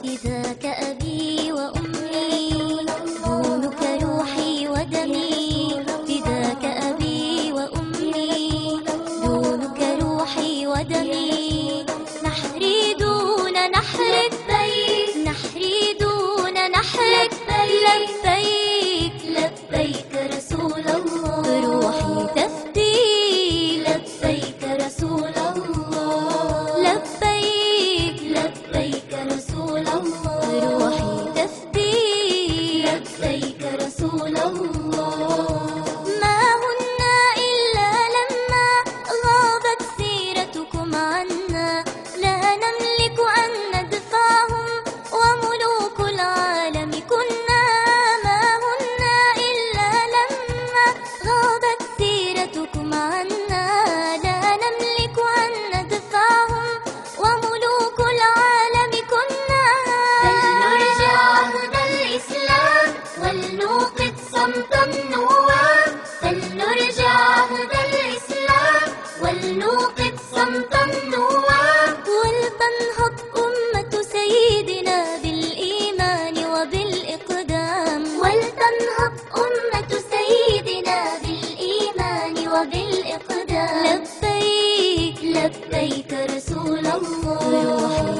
فداك أبي وأمي، دونك روحي ودمي. فداك أبي وأمي، دونك روحي ودمي. نحري دون نحرك بيك، نحري دون نحرك بيك. لبيك لبيك رسول الله، روحي تفدي. لبيك رسول الله، لبيك لبيك رسول الله، روحي تفدي. لبيك رسول الله. ما هن إلا لما غابت سيرتكم عنا، لا نملك أن ندفعهم وملوك العالم كنا. ما هن إلا لما غابت سيرتكم عنا، لا نملك أن ندفعهم وملوك العالم كنا. فلنرجع عهد الإسلام ولنوقظ صمت النوام. فلنرجع عهد الإسلام ولنوقظ صمت النوام. ولتنهض أمة سيدنا بالإيمان وبالإقدام. ولتنهض أمة سيدنا بالإيمان وبالإقدام. لبيك لبيك رسول الله، روحي